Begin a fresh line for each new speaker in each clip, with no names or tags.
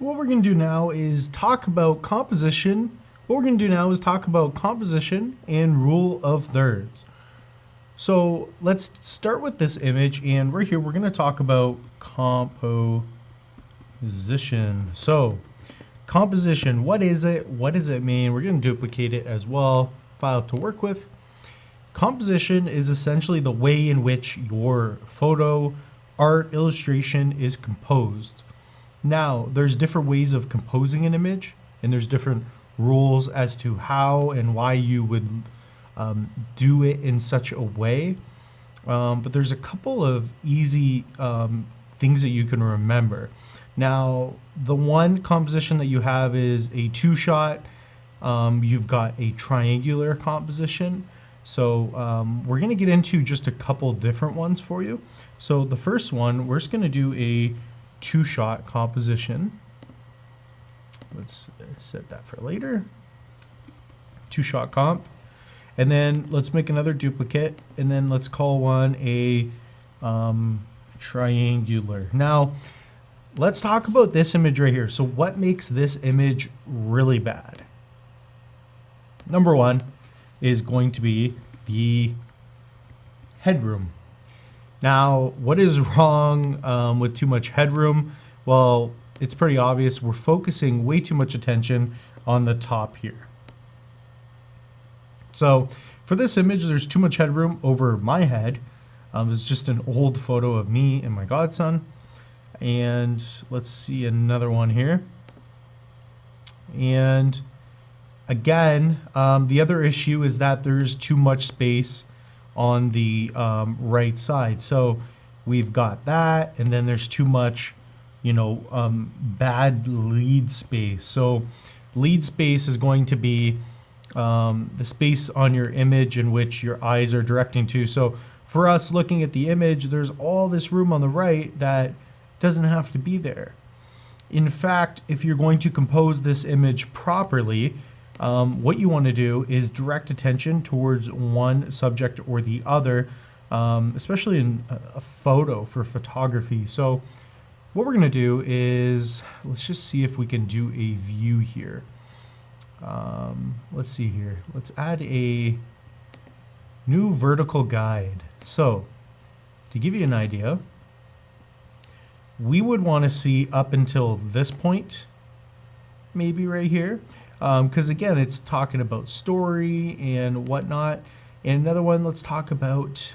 What we're going to do now is talk about composition. What we're going to do now is talk about composition and rule of thirds. So let's start with this image, and right here we're going to talk about composition. So composition, what is it? What does it mean? We're going to duplicate it as well, file to work with. Composition is essentially the way in which your photo, art, illustration is composed. Now, there's different ways of composing an image, and there's different rules as to how and why you would do it in such a way. But there's a couple of easy things that you can remember. Now, the one composition that you have is a two-shot. You've got a triangular composition. So we're going to get into just a couple different ones for you. So the first one, we're just going to do a two-shot composition. Let's set that for later. Two-shot comp. And then let's make another duplicate, and then let's call one a triangular. Now, let's talk about this image right here. So what makes this image really bad? Number one is going to be the headroom. Now, what is wrong with too much headroom? Well, it's pretty obvious. We're focusing way too much attention on the top here. So for this image, there's too much headroom over my head. It's just an old photo of me and my godson. And let's see another one here. And again, the other issue is that there's too much space on the right side. So we've got that, and then there's too much, bad lead space. So lead space is going to be the space on your image in which your eyes are directing to. So for us looking at the image, there's all this room on the right that doesn't have to be there. In fact, if you're going to compose this image properly, what you want to do is direct attention towards one subject or the other, especially in a photo for photography. So what we're going to do is, let's just see if we can do a view here. Let's see here. Let's add a new vertical guide. So to give you an idea, we would want to see up until this point, maybe right here. Because again, it's talking about story and whatnot. And another one, let's talk about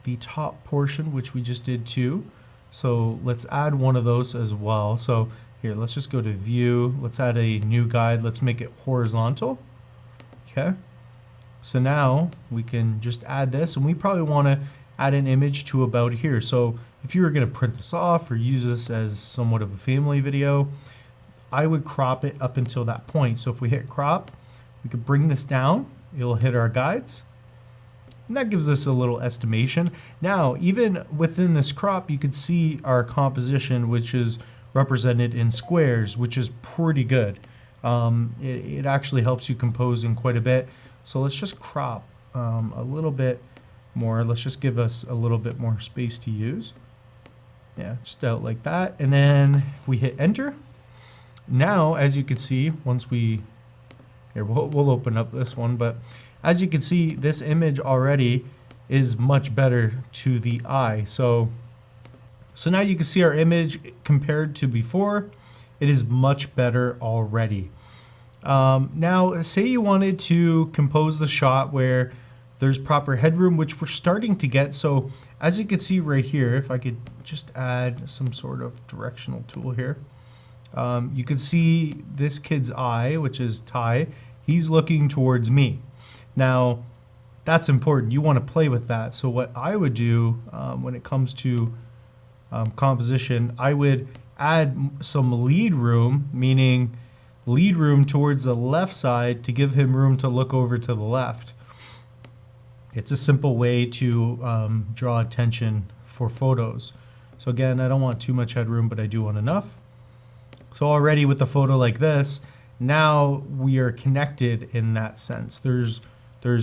the top portion, which we just did too. So let's add one of those as well. So here, let's just go to view. Let's add a new guide. Let's make it horizontal. Okay. So now we can just add this, and we probably want to add an image to about here. So if you were going to print this off or use this as somewhat of a family video, I would crop it up until that point. So if we hit crop, we could bring this down. It'll hit our guides. And that gives us a little estimation. Now, even within this crop, you could see our composition, which is represented in squares, which is pretty good. It actually helps you compose in quite a bit. So let's just crop a little bit more. Let's just give us a little bit more space to use. Yeah, just out like that. And then if we hit enter, now, as you can see, once we, here, we'll open up this one, but as you can see, this image already is much better to the eye. So now you can see our image compared to before. It is much better already. Now, say you wanted to compose the shot where there's proper headroom, which we're starting to get. So as you can see right here, if I could just add some sort of directional tool here, you can see this kid's eye, which is Ty. He's looking towards me. Now, that's important. You want to play with that. So what I would do when it comes to composition, I would add some lead room, meaning lead room towards the left side to give him room to look over to the left. It's a simple way to draw attention for photos. So again, I don't want too much headroom, but I do want enough. So already with a photo like this, now we are connected in that sense. There's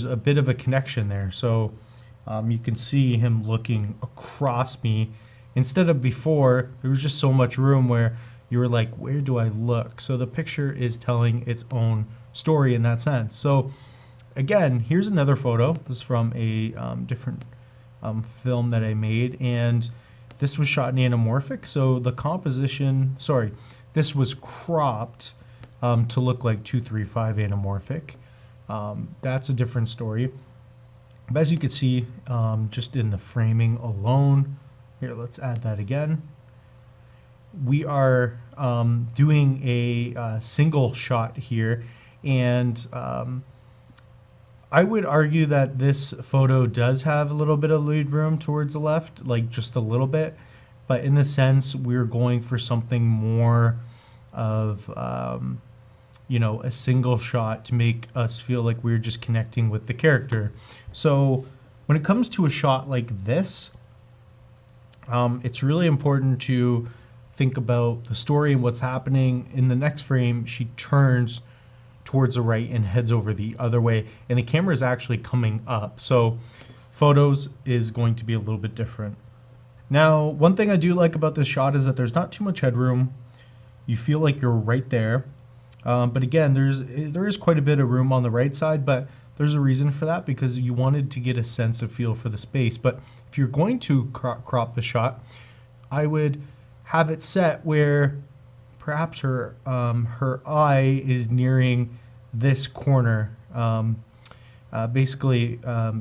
a bit of a connection there. So you can see him looking across me. Instead of before, there was just so much room where, you were like, where do I look? So the picture is telling its own story in that sense. So again, here's another photo. This is from a different film that I made, and this was shot in anamorphic. So the composition, sorry, this was cropped to look like 235 anamorphic. That's a different story. But as you can see, just in the framing alone, here, let's add that again. We are doing a single shot here, and I would argue that this photo does have a little bit of lead room towards the left, like just a little bit, but in the sense we're going for something more of you know, a single shot to make us feel like we're just connecting with the character. So when it comes to a shot like this, it's really important to think about the story and what's happening. In the next frame, she turns towards the right and heads over the other way, and the camera is actually coming up. So photos is going to be a little bit different. Now, one thing I do like about this shot is that there's not too much headroom. You feel like you're right there. But again, there is quite a bit of room on the right side, but there's a reason for that, because you wanted to get a sense of feel for the space. But if you're going to crop the shot, I would have it set where perhaps her eye is nearing this corner, basically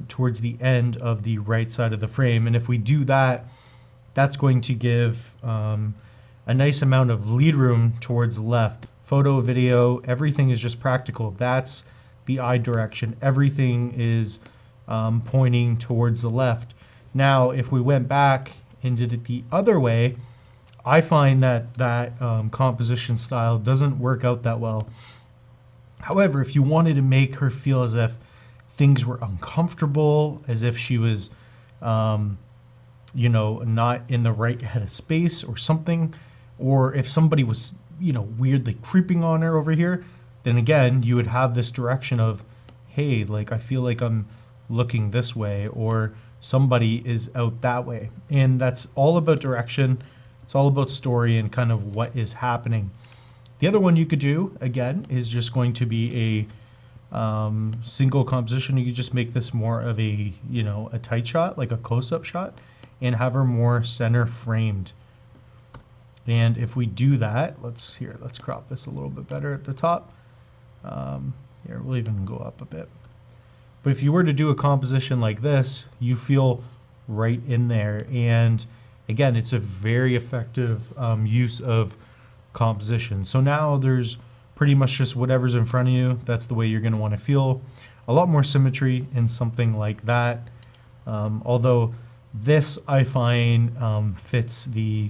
towards the end of the right side of the frame. And if we do that, that's going to give a nice amount of lead room towards the left. Photo, video, everything is just practical. That's the eye direction. Everything is pointing towards the left. Now, if we went back and did it the other way, I find that composition style doesn't work out that well. However, if you wanted to make her feel as if things were uncomfortable, as if she was, you know, not in the right head of space or something, or if somebody was, you know, weirdly creeping on her over here, then again, you would have this direction of, hey, like, I feel like I'm looking this way, or somebody is out that way. And that's all about direction. It's all about story and kind of what is happening. The other one you could do, again, is just going to be a single composition. You could just make this more of a, you know, a tight shot, like a close-up shot, and have her more center framed. And if we do that, let's crop this a little bit better at the top. Here, we'll even go up a bit. But if you were to do a composition like this, you feel right in there. And again, it's a very effective use of composition. So now there's pretty much just whatever's in front of you. That's the way you're going to want to feel. A lot more symmetry in something like that. Although this, I find, fits the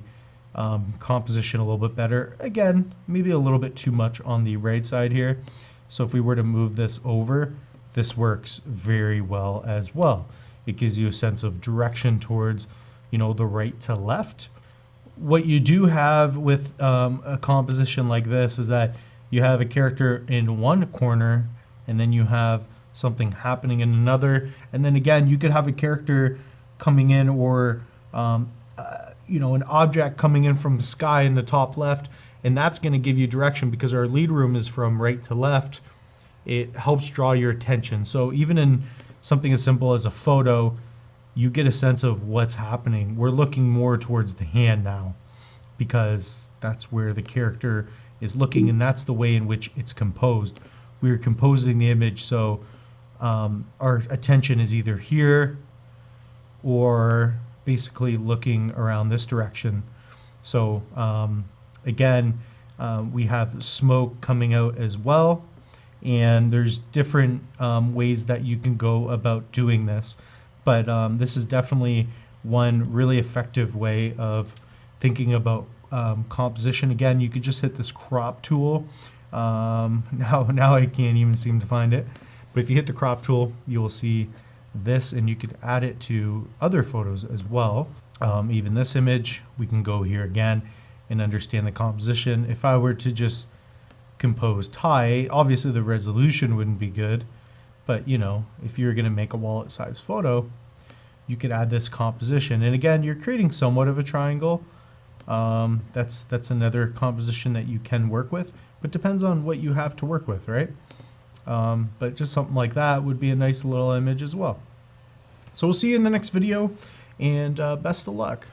composition a little bit better. Again, maybe a little bit too much on the right side here. So if we were to move this over, this works very well as well. It gives you a sense of direction towards, you know, the right to left. What you do have with a composition like this is that you have a character in one corner, and then you have something happening in another, and then again you could have a character coming in, or you know, an object coming in from the sky in the top left, and that's going to give you direction because our lead room is from right to left. It helps draw your attention. So even in something as simple as a photo, you get a sense of what's happening. We're looking more towards the hand now because that's where the character is looking, and that's the way in which it's composed. We're composing the image, so our attention is either here or basically looking around this direction. So again, we have smoke coming out as well, and there's different ways that you can go about doing this, but this is definitely one really effective way of thinking about composition. Again, you could just hit this crop tool. Now I can't even seem to find it, but if you hit the crop tool, you will see this, and you could add it to other photos as well. Even this image, we can go here again and understand the composition. If I were to just compose tie, obviously the resolution wouldn't be good, but you know, if you're going to make a wallet size photo, you could add this composition. And again, you're creating somewhat of a triangle, That's another composition that you can work with, but depends on what you have to work with, right? But just something like that would be a nice little image as well. So we'll see you in the next video, and best of luck.